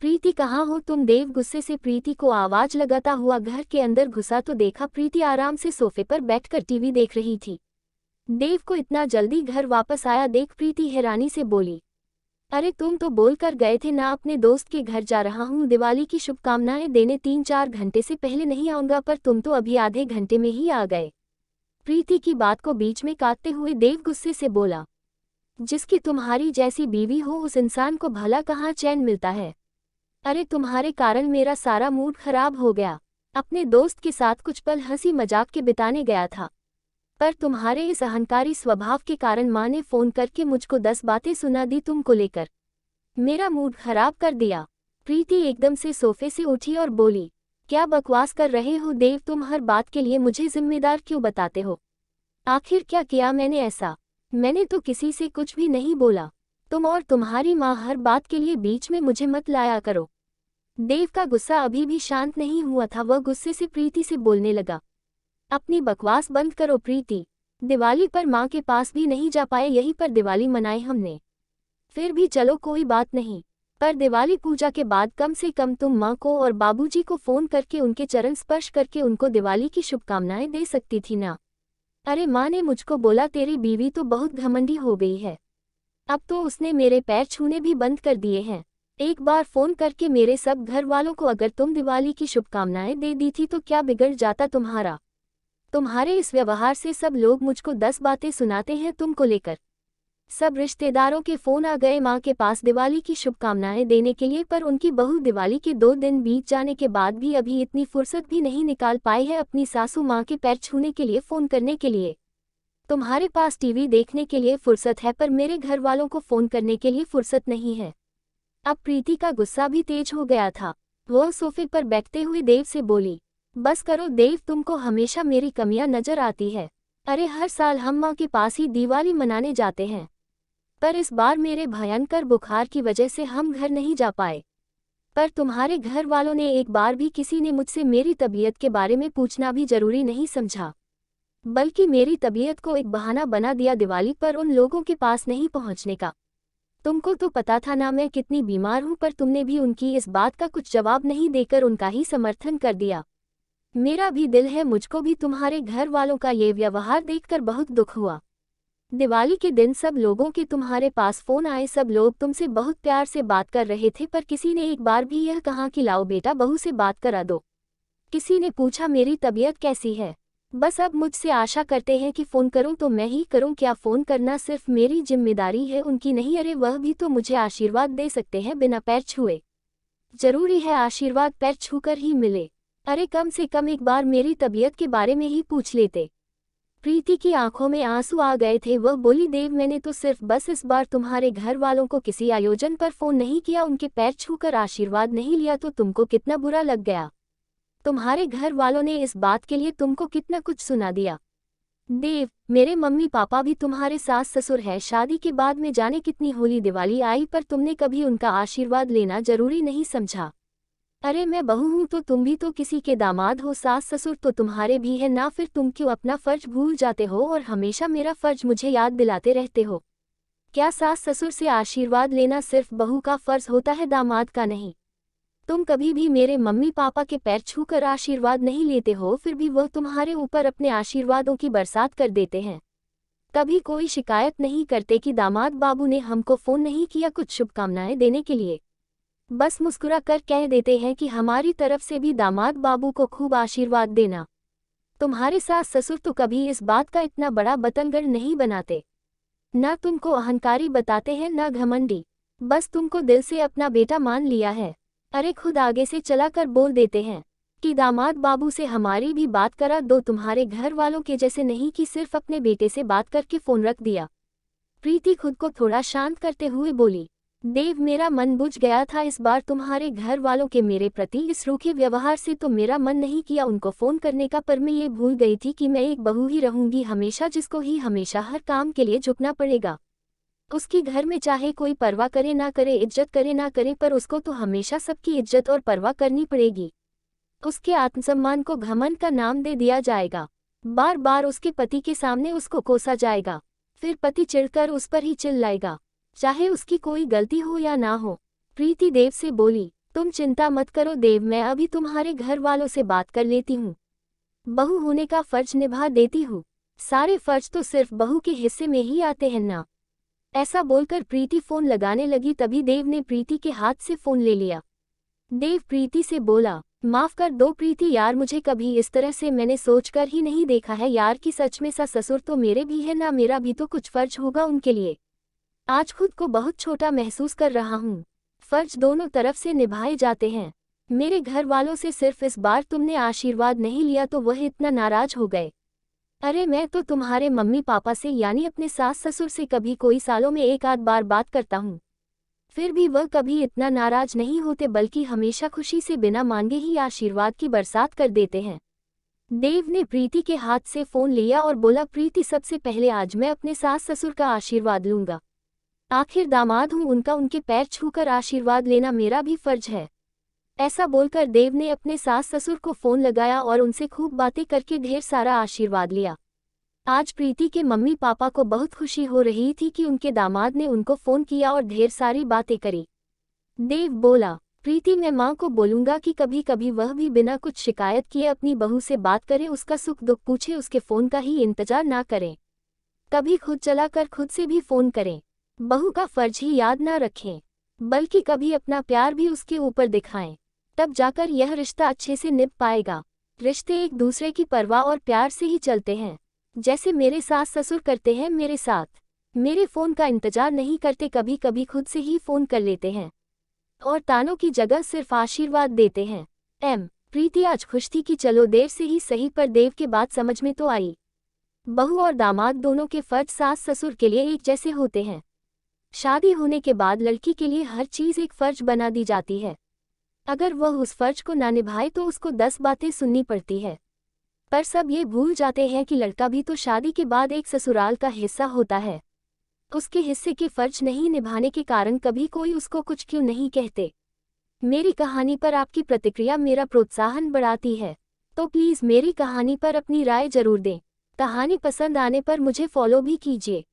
प्रीति कहाँ हो तुम? देव गुस्से से प्रीति को आवाज लगाता हुआ घर के अंदर घुसा तो देखा प्रीति आराम से सोफे पर बैठकर टीवी देख रही थी। देव को इतना जल्दी घर वापस आया देख प्रीति हैरानी से बोली, अरे तुम तो बोल कर गए थे ना अपने दोस्त के घर जा रहा हूँ दिवाली की शुभकामनाएं देने, 3-4 घंटे से पहले नहीं आऊंगा, पर तुम तो अभी आधे घंटे में ही आ गए। प्रीति की बात को बीच में काटते हुए देव गुस्से से बोला, जिसकी तुम्हारी जैसी बीवी हो उस इंसान को भला कहाँ चैन मिलता है। अरे तुम्हारे कारण मेरा सारा मूड खराब हो गया। अपने दोस्त के साथ कुछ पल हंसी मजाक के बिताने गया था, पर तुम्हारे इस अहंकारी स्वभाव के कारण माँ ने फोन करके मुझको 10 बातें सुना दी, तुमको लेकर मेरा मूड खराब कर दिया। प्रीति एकदम से सोफे से उठी और बोली, क्या बकवास कर रहे हो देव? तुम हर बात के लिए मुझे जिम्मेदार क्यों बताते हो? आखिर क्या किया मैंने ऐसा? मैंने तो किसी से कुछ भी नहीं बोला। तुम और तुम्हारी माँ हर बात के लिए बीच में मुझे मत लाया करो। देव का गुस्सा अभी भी शांत नहीं हुआ था, वह गुस्से से प्रीति से बोलने लगा, अपनी बकवास बंद करो प्रीति। दिवाली पर माँ के पास भी नहीं जा पाए, यहीं पर दिवाली मनाई हमने। फिर भी चलो कोई बात नहीं, पर दिवाली पूजा के बाद कम से कम तुम माँ को और बाबूजी को फोन करके उनके चरण स्पर्श करके उनको दिवाली की शुभकामनाएं दे सकती थी ना। अरे माँ ने मुझको बोला तेरी बीवी तो बहुत घमंडी हो गई है, अब तो उसने मेरे पैर छूने भी बंद कर दिए हैं। एक बार फोन करके मेरे सब घर वालों को अगर तुम दिवाली की शुभकामनाएं दे दी थी तो क्या बिगड़ जाता तुम्हारा? तुम्हारे इस व्यवहार से सब लोग मुझको 10 बातें सुनाते हैं तुमको लेकर। सब रिश्तेदारों के फोन आ गए माँ के पास दिवाली की शुभकामनाएं देने के लिए, पर उनकी बहू दिवाली के 2 दिन बीत जाने के बाद भी अभी इतनी फुर्सत भी नहीं निकाल पाई है अपनी सासू माँ के पैर छूने के लिए फोन करने के लिए। तुम्हारे पास टीवी देखने के लिए फुर्सत है, पर मेरे घर वालों को फोन करने के लिए फुर्सत नहीं है। अब प्रीति का गुस्सा भी तेज हो गया था। वह सोफे पर बैठते हुए देव से बोली, बस करो देव, तुमको हमेशा मेरी कमियां नजर आती है। अरे हर साल हम माँ के पास ही दिवाली मनाने जाते हैं, पर इस बार मेरे भयंकर बुखार की वजह से हम घर नहीं जा पाए। पर तुम्हारे घर वालों ने एक बार भी किसी ने मुझसे मेरी तबीयत के बारे में पूछना भी जरूरी नहीं समझा, बल्कि मेरी तबीयत को एक बहाना बना दिया दिवाली पर उन लोगों के पास नहीं पहुंचने का। तुमको तो पता था ना मैं कितनी बीमार हूं, पर तुमने भी उनकी इस बात का कुछ जवाब नहीं देकर उनका ही समर्थन कर दिया। मेरा भी दिल है, मुझको भी तुम्हारे घर वालों का ये व्यवहार देखकर बहुत दुख हुआ। दिवाली के दिन सब लोगों के तुम्हारे पास फोन आए, सब लोग तुमसे बहुत प्यार से बात कर रहे थे, पर किसी ने एक बार भी यह कहा कि लाओ बेटा बहू से बात करा दो। किसी ने पूछा मेरी तबीयत कैसी है। बस अब मुझसे आशा करते हैं कि फ़ोन करूं तो मैं ही करूं। क्या फ़ोन करना सिर्फ मेरी जिम्मेदारी है, उनकी नहीं? अरे वह भी तो मुझे आशीर्वाद दे सकते हैं बिना पैर छुए। जरूरी है आशीर्वाद पैर छूकर ही मिले? अरे कम से कम एक बार मेरी तबीयत के बारे में ही पूछ लेते। प्रीति की आंखों में आंसू आ गए थे। वह बोली, देव मैंने तो सिर्फ बस इस बार तुम्हारे घर वालों को किसी आयोजन पर फ़ोन नहीं किया, उनके पैर छूकर आशीर्वाद नहीं लिया, तो तुमको कितना बुरा लग गया? तुम्हारे घर वालों ने इस बात के लिए तुमको कितना कुछ सुना दिया। देव मेरे मम्मी पापा भी तुम्हारे सास ससुर है, शादी के बाद में जाने कितनी होली दिवाली आई, पर तुमने कभी उनका आशीर्वाद लेना जरूरी नहीं समझा। अरे मैं बहू हूं तो तुम भी तो किसी के दामाद हो, सास ससुर तो तुम्हारे भी है ना, फिर तुम क्यों अपना फर्ज भूल जाते हो और हमेशा मेरा फर्ज मुझे याद दिलाते रहते हो? क्या सास ससुर से आशीर्वाद लेना सिर्फ बहू का फर्ज होता है, दामाद का नहीं? तुम कभी भी मेरे मम्मी पापा के पैर छूकर आशीर्वाद नहीं लेते हो, फिर भी वह तुम्हारे ऊपर अपने आशीर्वादों की बरसात कर देते हैं। कभी कोई शिकायत नहीं करते कि दामाद बाबू ने हमको फ़ोन नहीं किया कुछ शुभकामनाएं देने के लिए। बस मुस्कुरा कर कह देते हैं कि हमारी तरफ से भी दामाद बाबू को खूब आशीर्वाद देना। तुम्हारे सास ससुर तो कभी इस बात का इतना बड़ा बतंगड़ नहीं बनाते। ना तुमको अहंकारी बताते हैं ना घमंडी, बस तुमको दिल से अपना बेटा मान लिया है। अरे खुद आगे से चला कर बोल देते हैं कि दामाद बाबू से हमारी भी बात करा दो, तुम्हारे घर वालों के जैसे नहीं कि सिर्फ अपने बेटे से बात करके फ़ोन रख दिया। प्रीति खुद को थोड़ा शांत करते हुए बोली, देव मेरा मन बुझ गया था इस बार तुम्हारे घर वालों के मेरे प्रति इस रूखे व्यवहार से, तो मेरा मन नहीं किया उनको फ़ोन करने का, पर मैं ये भूल गई थी कि मैं एक बहू ही रहूंगी हमेशा, जिसको ही हमेशा हर काम के लिए झुकना पड़ेगा। उसकी घर में चाहे कोई परवाह करे ना करे, इज्जत करे ना करे, पर उसको तो हमेशा सबकी इज्जत और परवाह करनी पड़ेगी। उसके आत्मसम्मान को घमंड का नाम दे दिया जाएगा, बार बार उसके पति के सामने उसको कोसा जाएगा, फिर पति चिढ़कर उस पर ही चिल्लाएगा, चाहे उसकी कोई गलती हो या ना हो। प्रीति देव से बोली, तुम चिंता मत करो देव, मैं अभी तुम्हारे घर वालों से बात कर लेती हूँ। बहू होने का फर्ज निभा देती हूँ। सारे फर्ज तो सिर्फ बहू के हिस्से में ही आते हैं ना। ऐसा बोलकर प्रीति फोन लगाने लगी, तभी देव ने प्रीति के हाथ से फोन ले लिया। देव प्रीति से बोला, माफ कर दो प्रीति यार, मुझे कभी इस तरह से मैंने सोचकर ही नहीं देखा है यार कि सच में सा ससुर तो मेरे भी है ना, मेरा भी तो कुछ फर्ज होगा उनके लिए। आज खुद को बहुत छोटा महसूस कर रहा हूँ। फर्ज दोनों तरफ से निभाए जाते हैं। मेरे घर वालों से सिर्फ इस बार तुमने आशीर्वाद नहीं लिया तो वह इतना नाराज हो गए। अरे मैं तो तुम्हारे मम्मी पापा से यानी अपने सास ससुर से कभी कोई सालों में एक आध बार बात करता हूँ, फिर भी वह कभी इतना नाराज नहीं होते, बल्कि हमेशा खुशी से बिना मांगे ही आशीर्वाद की बरसात कर देते हैं। देव ने प्रीति के हाथ से फोन लिया और बोला, प्रीति सबसे पहले आज मैं अपने सास ससुर का आशीर्वाद लूंगा। आखिर दामाद हूँ उनका, उनके पैर छूकर आशीर्वाद लेना मेरा भी फर्ज है। ऐसा बोलकर देव ने अपने सास ससुर को फोन लगाया और उनसे खूब बातें करके ढेर सारा आशीर्वाद लिया। आज प्रीति के मम्मी पापा को बहुत खुशी हो रही थी कि उनके दामाद ने उनको फोन किया और ढेर सारी बातें करी। देव बोला, प्रीति मैं माँ को बोलूंगा कि कभी कभी वह भी बिना कुछ शिकायत किए अपनी बहू से बात करे, उसका सुख दुख पूछे, उसके फोन का ही इंतजार ना करें। कभी खुद चलाकर खुद से भी फोन करें। बहू का फर्ज ही याद ना रखें, बल्कि कभी अपना प्यार भी उसके ऊपर दिखाएं। तब जाकर यह रिश्ता अच्छे से निभ पाएगा। रिश्ते एक दूसरे की परवाह और प्यार से ही चलते हैं, जैसे मेरे सास ससुर करते हैं मेरे साथ। मेरे फ़ोन का इंतजार नहीं करते, कभी कभी खुद से ही फ़ोन कर लेते हैं और तानों की जगह सिर्फ आशीर्वाद देते हैं। प्रीति आज खुश थी कि चलो देर से ही सही, पर देव के बात समझ में तो आई। बहू और दामाद दोनों के फर्ज सास ससुर के लिए एक जैसे होते हैं। शादी होने के बाद लड़की के लिए हर चीज़ एक फर्ज बना दी जाती है। अगर वह उस फर्ज को ना निभाए तो उसको 10 बातें सुननी पड़ती है। पर सब ये भूल जाते हैं कि लड़का भी तो शादी के बाद एक ससुराल का हिस्सा होता है। उसके हिस्से के फर्ज नहीं निभाने के कारण कभी कोई उसको कुछ क्यों नहीं कहते। मेरी कहानी पर आपकी प्रतिक्रिया मेरा प्रोत्साहन बढ़ाती है, तो प्लीज़ मेरी कहानी पर अपनी राय जरूर दें। कहानी पसंद आने पर मुझे फॉलो भी कीजिए।